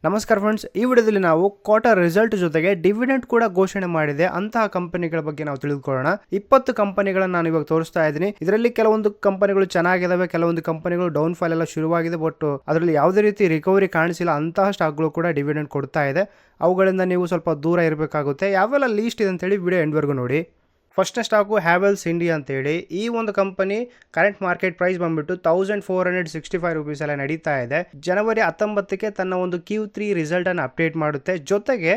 ನಮಸ್ಕಾರ ಫ್ರೆಂಡ್ಸ್, ಈ ವಿಡಿಯೋದಲ್ಲಿ ನಾವು ಕ್ವಾರ್ಟರ್ ರಿಸಲ್ಟ್ ಜೊತೆಗೆ ಡಿವಿಡೆಂಡ್ ಕೂಡ ಘೋಷಣೆ ಮಾಡಿದೆ ಅಂತಹ ಕಂಪನಿಗಳ ಬಗ್ಗೆ ನಾವು ತಿಳಿದುಕೊಳ್ಳೋಣ. 20 ಕಂಪನಿಗಳನ್ನು ನಾನು ಇವಾಗ ತೋರಿಸ್ತಾ ಇದ್ದೀನಿ. ಇದರಲ್ಲಿ ಕೆಲವೊಂದು ಕಂಪನಿಗಳು ಚೆನ್ನಾಗಿದಾವೆ, ಕೆಲವೊಂದು ಕಂಪನಿಗಳು ಡೌನ್ ಫಾಲ್ ಎಲ್ಲ ಶುರುವಾಗಿದೆ. ಬಟ್ ಅದರಲ್ಲಿ ಯಾವುದೇ ರೀತಿ ರಿಕವರಿ ಕಾಣಿಸಿಲ್ಲ. ಅಂತಹ ಸ್ಟಾಕ್ಗಳು ಕೂಡ ಡಿವಿಡೆಂಡ್ ಕೊಡ್ತಾ ಇದೆ. ಅವುಗಳಿಂದ ನೀವು ಸ್ವಲ್ಪ ದೂರ ಇರಬೇಕಾಗುತ್ತೆ. ಯಾವೆಲ್ಲ ಲೀಸ್ಟ್ ಇದೆ ಅಂತೇಳಿ ವಿಡಿಯೋ ಎಂಡ್ವರೆಗೂ ನೋಡಿ. ಫಸ್ಟ್ನೇ ಸ್ಟಾಕು ಹ್ಯಾವೆಲ್ಸ್ ಇಂಡಿಯಾ ಅಂತೇಳಿ. ಈ ಒಂದು ಕಂಪನಿ ಕರೆಂಟ್ ಮಾರ್ಕೆಟ್ ಪ್ರೈಸ್ ಬಂದ್ಬಿಟ್ಟು 1465 ರುಪೀಸ್ ಎಲ್ಲ ನಡೀತಾ ಇದೆ. ಜನವರಿ 19ಕ್ಕೆ ತನ್ನ ಒಂದು Q3 ರಿಸಲ್ಟ್ ಅನ್ನು ಅಪ್ಡೇಟ್ ಮಾಡುತ್ತೆ. ಜೊತೆಗೆ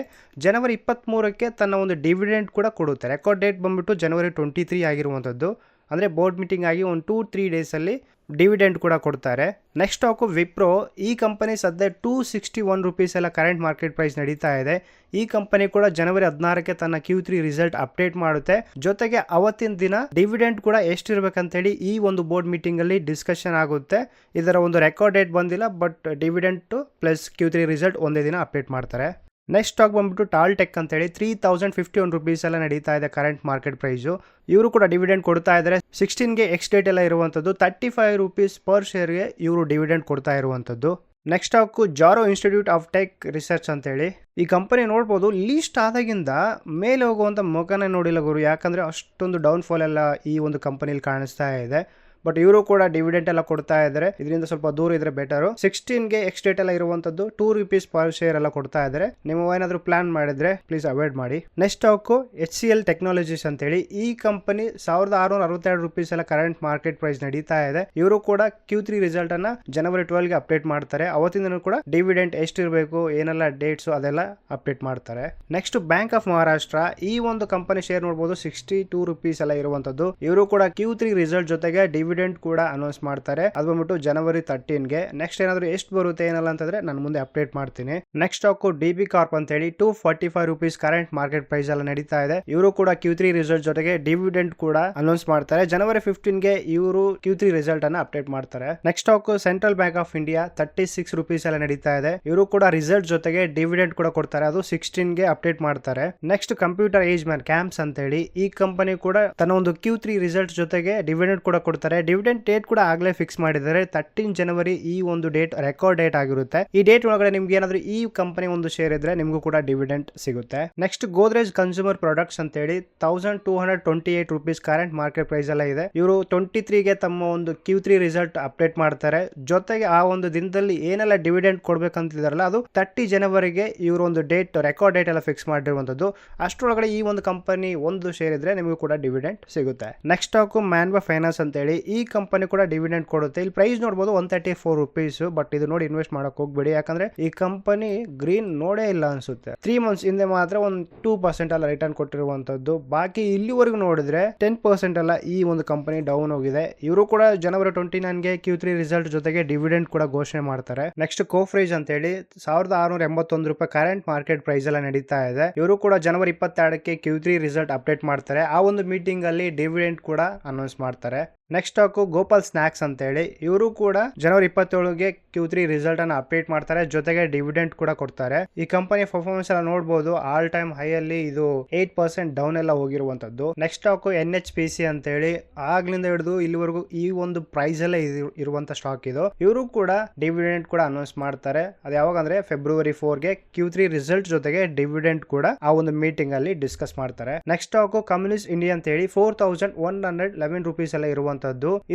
ಜನವರಿ 23ಕ್ಕೆ ತನ್ನ ಒಂದು ಡಿವಿಡೆಂಡ್ ಕೂಡ ಕೊಡುತ್ತೆ. ರೆಕಾರ್ಡ್ ಡೇಟ್ ಬಂದ್ಬಿಟ್ಟು ಜನವರಿ 23 ಆಗಿರುವಂಥದ್ದು. ಅಂದರೆ ಬೋರ್ಡ್ ಮೀಟಿಂಗ್ ಆಗಿ ಒಂದು 2-3 ಡೇಸಲ್ಲಿ ಡಿವಿಡೆಂಡ್ ಕೂಡ ಕೊಡ್ತಾರೆ. Next stock Wipro. ಈ ಕಂಪನಿ ಸದ್ಯ 261 ರುಪೀಸ್ ಎಲ್ಲ ಕರೆಂಟ್ ಮಾರ್ಕೆಟ್ ಪ್ರೈಸ್ ನಡೀತಾ ಇದೆ. ಈ ಕಂಪನಿ ಕೂಡ ಜನವರಿ 16ಕ್ಕೆ ತನ್ನ Q3 ರಿಸಲ್ಟ್ ಅಪ್ಡೇಟ್ ಮಾಡುತ್ತೆ. ಜೊತೆಗೆ ಅವತ್ತಿನ ದಿನ ಡಿವಿಡೆಂಡ್ ಕೂಡ ಎಷ್ಟಿರ್ಬೇಕಂತೇಳಿ ಈ ಒಂದು ಬೋರ್ಡ್ ಮೀಟಿಂಗ್ ಅಲ್ಲಿ ಡಿಸ್ಕಷನ್ ಆಗುತ್ತೆ. ಇದರ ಒಂದು ರೆಕಾರ್ಡ್ ಡೇಟ್ ಬಂದಿಲ್ಲ, but dividend plus Q3 result ಒಂದೇ ದಿನ ಅಪ್ಡೇಟ್ ಮಾಡ್ತಾರೆ. ನೆಕ್ಸ್ಟ್ ಸ್ಟಾಕ್ ಬಂದ್ಬಿಟ್ಟು ಟಾಲ್ ಟೆಕ್ ಅಂತೇಳಿ 3051 ರುಪೀಸ್ ಎಲ್ಲ ನಡೀತಾ ಇದೆ ಕರೆಂಟ್ ಮಾರ್ಕೆಟ್ ಪ್ರೈಸು. ಇವರು ಕೂಡ ಡಿವಿಡೆಂಡ್ ಕೊಡ್ತಾ ಇದ್ದಾರೆ. 16ಗೆ ಎಕ್ಸ್ ಡೇಟ್ ಎಲ್ಲ ಇರುವಂಥದ್ದು. 35 ರುಪೀಸ್ ಪರ್ ಶೇರ್ಗೆ ಇವರು ಡಿವಿಡೆಂಡ್ ಕೊಡ್ತಾ ಇರುವಂಥದ್ದು. Next stock Jaro institute of tech research ಅಂತೇಳಿ. ಈ ಕಂಪನಿ ನೋಡ್ಬೋದು, ಲೀಸ್ಟ್ ಆದಾಗಿಂದ ಮೇಲೆ ಹೋಗುವಂಥ ಮುಖನೇ ನೋಡಿಲ್ಲ ಗುರು. ಯಾಕಂದರೆ ಅಷ್ಟೊಂದು ಡೌನ್ ಫಾಲ್ ಎಲ್ಲ ಈ ಒಂದು ಕಂಪನಿಲಿ ಕಾಣಿಸ್ತಾ ಇದೆ. ಬಟ್ ಇವರು ಕೂಡ ಡಿವಿಡೆಂಟ್ ಎಲ್ಲ ಕೊಡ್ತಾ ಇದ್ದಾರೆ. ಇದರಿಂದ ಸ್ವಲ್ಪ ದೂರ ಇದ್ರೆ ಬೆಟರು. 16ಗೆ ಎಕ್ಸ್ ಡೇಟ್ ಎಲ್ಲ ಇರುವಂತದ್ದು. 2 ರುಪೀಸ್ ಪರ್ ಶೇರ್ ಎಲ್ಲ ಕೊಡ್ತಾ ಇದ್ದಾರೆ. ನೀವು ಏನಾದ್ರು ಪ್ಲಾನ್ ಮಾಡಿದ್ರೆ ಪ್ಲೀಸ್ ಅವಾಯ್ಡ್ ಮಾಡಿ. ನೆಕ್ಸ್ಟ್ ಸ್ಟಾಕು HCL ಟೆಕ್ನಾಲಜೀಸ್ ಅಂತೇಳಿ. ಈ ಕಂಪನಿ 1662 ರುಪೀಸ್ ಎಲ್ಲ ಕರೆಂಟ್ ಮಾರ್ಕೆಟ್ ಪ್ರೈಸ್ ನಡೀತಾ ಇದೆ. ಇವರು ಕೂಡ Q3 ರಿಸಲ್ಟ್ ಅನ್ನ ಜನವರಿ 12ಗೆ ಅಪ್ಡೇಟ್ ಮಾಡ್ತಾರೆ. ಅವತ್ತಿನ ಕೂಡ ಡಿವಿಡೆಂಟ್ ಎಷ್ಟಿರಬೇಕು, ಏನೆಲ್ಲ ಡೇಟ್ಸ್ ಅದೆಲ್ಲ ಅಪ್ಡೇಟ್ ಮಾಡ್ತಾರೆ. Next bank of Maharashtra. ಈ ಒಂದು ಕಂಪನಿ ಶೇರ್ ನೋಡಬಹುದು 62 ರುಪೀಸ್ ಎಲ್ಲ ಇರುವಂತದ್ದು. ಇವರು ಕೂಡ Q3 ರಿಸಲ್ಟ್ ಜೊತೆಗೆ ಡಿವಿಡೆಂಟ್ ಕೂಡ ಅನೌನ್ಸ್ ಮಾಡ್ತಾರೆ. ಅದು ಬಂದ್ಬಿಟ್ಟು ಜನವರಿ 13ಗೆ. ನೆಕ್ಸ್ಟ್ ಏನಾದ್ರು ಎಷ್ಟು ಬರುತ್ತೆ ಏನಲ್ಲ ಅಂತಂದ್ರೆ ನಾನು ಮುಂದೆ ಅಪ್ಡೇಟ್ ಮಾಡ್ತೀನಿ. ನೆಕ್ಸ್ಟ್ ಸ್ಟಾಕು DB ಕಾರ್ಪ್ ಅಂತ ಹೇಳಿ 245 ರುಪೀಸ್ ಕರೆಂಟ್ ಮಾರ್ಕೆಟ್ ಪ್ರೈಸ್ ಎಲ್ಲ ನಡೀತಾ ಇದೆ. ಇವರು ಕೂಡ Q3 ರಿಸಲ್ಟ್ ಜೊತೆಗೆ ಡಿವಿಡೆಂಟ್ ಕೂಡ ಅನೌನ್ಸ್ ಮಾಡ್ತಾರೆ. ಜನವರಿ 15ಗೆ ಇವರು Q3 ರಿಸಲ್ಟ್ ಅನ್ನ ಅಪ್ಡೇಟ್ ಮಾಡ್ತಾರೆ. Next stock central bank of India 36 rupees ಎಲ್ಲ ನಡೀತಾ ಇದೆ. ಇವರು ಕೂಡ ರಿಸಲ್ಟ್ ಜೊತೆಗೆ ಡಿವಿಡೆಂಟ್ ಕೂಡ ಕೊಡ್ತಾರೆ. ಅದು 16ಗೆ ಅಪ್ಡೇಟ್ ಮಾಡ್ತಾರೆ. Next computer age man camps ಅಂತ ಹೇಳಿ. ಈ ಕಂಪನಿ ಕೂಡ ತನ್ನ ಒಂದು Q3 ರಿಸಲ್ಟ್ ಜೊತೆಗೆ ಡಿವಿಡೆಂಟ್ ಕೂಡ ಕೊಡ್ತಾರೆ. ಡಿವಿಡೆಂಟ್ ಡೇಟ್ ಕೂಡ ಆಗ್ಲೇ ಫಿಕ್ಸ್ ಮಾಡಿದ್ದಾರೆ. 13 ಜನವರಿ ಈ ಒಂದು ಡೇಟ್ ರೆಕಾರ್ಡ್ ಡೇಟ್ ಆಗಿರುತ್ತೆ. ಈ ಡೇಟ್ ಒಳಗಡೆ ನಿಮ್ಗೆ ಏನಾದ್ರು ಈ ಕಂಪನಿ ಒಂದು ಶೇರ್ ಇದ್ರೆ ನಿಮ್ಗೂ ಕೂಡ ಡಿವಿಡೆಂಟ್ ಸಿಗುತ್ತೆ. ನೆಕ್ಸ್ಟ್ ಗೋದ್ರೇಜ್ ಕನ್ಸ್ಯೂಮರ್ ಪ್ರಾಡಕ್ಟ್ಸ್ ಅಂತ ಹೇಳಿ 1228 ರುಪೀಸ್ ಕರೆಂಟ್ ಮಾರ್ಕೆಟ್ ಪ್ರೈಸ್ ಎಲ್ಲ ಇದೆ. ಇವರು 23ಗೆ ತಮ್ಮ ಒಂದು Q3 ರಿಸಲ್ಟ್ ಅಪ್ಡೇಟ್ ಮಾಡ್ತಾರೆ. ಜೊತೆಗೆ ಆ ಒಂದು ದಿನದಲ್ಲಿ ಏನೆಲ್ಲ ಡಿವಿಡೆಂಟ್ ಕೊಡ್ಬೇಕಂತಿದಾರಲ್ಲ ಅದು 30 ಜನವರಿಗೆ ಇವರು ಒಂದು ಡೇಟ್ ರೆಕಾರ್ಡ್ ಡೇಟ್ ಎಲ್ಲ ಫಿಕ್ಸ್ ಮಾಡಿರುವಂತದ್ದು. ಅಷ್ಟರೊಳಗಡೆ ಈ ಒಂದು ಕಂಪನಿ ಒಂದು ಶೇರ್ ಇದ್ರೆ ನಿಮಗೂ ಕೂಡ ಡಿವಿಡೆಂಟ್ ಸಿಗುತ್ತೆ. ನೆಕ್ಸ್ಟ್ ಸ್ಟಾಕು ಮ್ಯಾನ್ವಾ ಫೈನಾನ್ಸ್ ಅಂತ ಹೇಳಿ. ಈ ಕಂಪನಿ ಕೂಡ ಡಿವಿಡೆಂಟ್ ಕೊಡುತ್ತೆ. ಇಲ್ಲಿ ಪ್ರೈಸ್ ನೋಡಬಹುದು 134 ರುಪೀಸ್. ಬಟ್ ಇದು ನೋಡಿ ಇನ್ವೆಸ್ಟ್ ಮಾಡಕ್ ಹೋಗ್ಬೇಡಿ. ಯಾಕಂದ್ರೆ ಈ ಕಂಪನಿ ಗ್ರೀನ್ ನೋಡೇ ಇಲ್ಲ ಅನ್ಸುತ್ತೆ. 3 ಮಂತ್ಸ್ ಹಿಂದೆ ಮಾತ್ರ ಒಂದು 2% ಅಲ್ಲ ರಿಟರ್ನ್ ಕೊಟ್ಟಿರುವಂತದ್ದು. ಬಾಕಿ ಇಲ್ಲಿವರೆಗೂ ನೋಡಿದ್ರೆ 10% ಅಲ್ಲ ಈ ಒಂದು ಕಂಪನಿ ಡೌನ್ ಹೋಗಿದೆ. ಇವರು ಕೂಡ ಜನವರಿ 29ಗೆ Q3 ರಿಸಲ್ಟ್ ಜೊತೆಗೆ ಡಿವಿಡೆಂಟ್ ಕೂಡ ಘೋಷಣೆ ಮಾಡ್ತಾರೆ. ನೆಕ್ಸ್ಟ್ ಕೋಫ್ರೇಜ್ ಅಂತ ಹೇಳಿ 1681 ರೂಪಾಯಿ ಕರೆಂಟ್ ಮಾರ್ಕೆಟ್ ಪ್ರೈಸ್ ಎಲ್ಲ ನಡೀತಾ ಇದೆ. ಇವರು ಕೂಡ ಜನವರಿ 22ಕ್ಕೆ Q3 ರಿಸಲ್ಟ್ ಅಪ್ಡೇಟ್ ಮಾಡ್ತಾರೆ. ಆ ಒಂದು ಮೀಟಿಂಗ್ ಅಲ್ಲಿ ಡಿವಿಡೆಂಟ್ ಕೂಡ ಅನೌನ್ಸ್ ಮಾಡ್ತಾರೆ. ನೆಕ್ಸ್ಟ್ ಸ್ಟಾಕು ಗೋಪಾಲ್ ಸ್ನಾಕ್ಸ್ ಅಂತ ಹೇಳಿ. ಇವರು ಕೂಡ ಜನವರಿ 27ಗೆ Q3 ರಿಸಲ್ಟ್ ಅನ್ನ ಅಪ್ಡೇಟ್ ಮಾಡ್ತಾರೆ. ಜೊತೆಗೆ ಡಿವಿಡೆಂಟ್ ಕೂಡ ಕೊಡ್ತಾರೆ. ಈ ಕಂಪನಿ ಪರ್ಫಾರ್ಮೆನ್ಸ್ ಎಲ್ಲ ನೋಡಬಹುದು. ಆಲ್ ಟೈಮ್ ಹೈ ಅಲ್ಲಿ ಇದು 8% ಡೌನ್ ಎಲ್ಲ ಹೋಗಿರುವಂತದ್ದು. ನೆಕ್ಸ್ಟ್ ಸ್ಟಾಕು NHPC ಅಂತ ಹೇಳಿ. ಆಗ್ಲಿಂದ ಹಿಡಿದು ಇಲ್ಲಿವರೆಗೂ ಈ ಒಂದು ಪ್ರೈಸ್ ಎಲ್ಲ ಇರುವಂತ ಸ್ಟಾಕ್ ಇದು. ಇವರು ಕೂಡ ಡಿವಿಡೆಂಟ್ ಕೂಡ ಅನೌನ್ಸ್ ಮಾಡ್ತಾರೆ. ಅದು ಯಾವಾಗ ಅಂದ್ರೆ ಫೆಬ್ರವರಿ 4ಗೆ Q3 ರಿಸಲ್ಟ್ ಜೊತೆಗೆ ಡಿವಿಡೆಂಟ್ ಕೂಡ ಆ ಒಂದು ಮೀಟಿಂಗ್ ಅಲ್ಲಿ ಡಿಸ್ಕಸ್ ಮಾಡ್ತಾರೆ. ನೆಕ್ಸ್ಟ್ ಸ್ಟಾಕು ಕಮ್ಯುನಿಸ್ಟ್ ಇಂಡಿಯಾ ಅಂತ ಹೇಳಿ 4111 ರುಪೀಸ್ ಎಲ್ಲ ಇರುವಂತ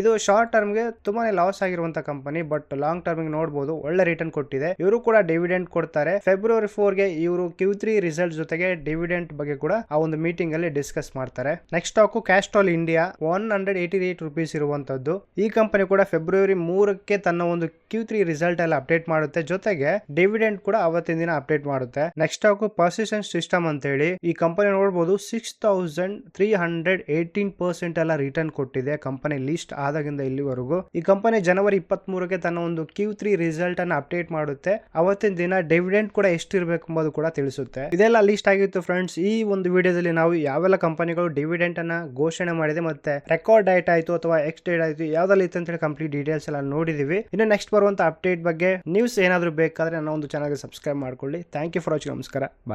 ಇದು ಶಾರ್ಟ್ ಟರ್ಮ್ ಗೆ ತುಂಬಾನೇ ಲಾಸ್ ಆಗಿರುವಂತ ಕಂಪನಿ. ಬಟ್ ಲಾಂಗ್ ಟರ್ಮ್ ನೋಡಬಹುದು ಒಳ್ಳೆ ರಿಟರ್ನ್ ಕೊಟ್ಟಿದೆ. ಇವರು ಕೂಡ ಡಿವಿಡೆಂಟ್ ಕೊಡ್ತಾರೆ. ಫೆಬ್ರವರಿ 4ಗೆ ಇವರು Q3 ರಿಸಲ್ಟ್ ಜೊತೆಗೆ ಡಿವಿಡೆಂಟ್ ಬಗ್ಗೆ ಕೂಡ ಆ ಒಂದು ಮೀಟಿಂಗ್ ಅಲ್ಲಿ ಡಿಸ್ಕಸ್ ಮಾಡ್ತಾರೆ. Next stock Castrol India 188 rupees ಇರುವಂತದ್ದು. ಈ ಕಂಪನಿ ಕೂಡ ಫೆಬ್ರವರಿ 3ಕ್ಕೆ ತನ್ನ ಒಂದು Q3 ರಿಸಲ್ಟ್ ಎಲ್ಲ ಅಪ್ಡೇಟ್ ಮಾಡುತ್ತೆ. ಜೊತೆಗೆ ಡಿವಿಡೆಂಟ್ ಕೂಡ ಅವತ್ತಿನ ದಿನ ಅಪ್ಡೇಟ್ ಮಾಡುತ್ತೆ. ನೆಕ್ಸ್ಟ್ ಸ್ಟಾಕು ಪರ್ಸಿಸ್ಟೆಂಟ್ ಸಿಸ್ಟಮ್ ಅಂತ ಹೇಳಿ. ಈ ಕಂಪನಿ ನೋಡಬಹುದು 6318% ಎಲ್ಲ ರಿಟರ್ನ್ ಕೊಟ್ಟಿದೆ. ಕಂಪನಿ ಲೀಸ್ಟ್ ಆದಾಗಿಂದ ಇಲ್ಲಿವರೆಗೂ. ಈ ಕಂಪನಿ ಜನವರಿ 23ಕ್ಕೆ ತನ್ನ ಒಂದು Q3 ರಿಸಲ್ಟ್ ಅನ್ನು ಅಪ್ಡೇಟ್ ಮಾಡುತ್ತೆ. ಅವತ್ತಿನ ದಿನ ಡಿವಿಡೆಂಟ್ ಕೂಡ ಎಷ್ಟಿರಬೇಕು ಎಂಬುದು ಕೂಡ ತಿಳಿಸುತ್ತೆ. ಇದೆಲ್ಲ ಲೀಸ್ಟ್ ಆಗಿತ್ತು ಫ್ರೆಂಡ್ಸ್. ಈ ಒಂದು ವಿಡಿಯೋದಲ್ಲಿ ನಾವು ಯಾವೆಲ್ಲ ಕಂಪನಿಗಳು ಡಿವಿಡೆಂಟ್ ಅನ್ನ ಘೋಷಣೆ ಮಾಡಿದೆ ಮತ್ತೆ ರೆಕಾರ್ಡ್ ಡೇಟ್ ಆಯ್ತು ಅಥವಾ ಎಕ್ಸ್ ಡೇಟ್ ಆಯ್ತು ಯಾವ್ದಲ್ಲಿ ಇತ್ತು ಅಂತ ಹೇಳಿ ಕಂಪ್ಲೀಟ್ ಡೀಟೇಲ್ಸ್ ಎಲ್ಲ ನೋಡಿದೀವಿ. ಇನ್ನು ನೆಕ್ಸ್ಟ್ ಬರುವಂತ ಅಪ್ಡೇಟ್ ಬಗ್ಗೆ ನ್ಯೂಸ್ ಏನಾದ್ರು ಬೇಕಾದ್ರೆ ನನ್ನ ಒಂದು ಚಾನಲ್ಗೆ ಸಬ್ಸ್ಕ್ರೈಬ್ ಮಾಡ್ಕೊಳ್ಳಿ. Thank you for watching. ನಮಸ್ಕಾರ, ಬಾಯ್.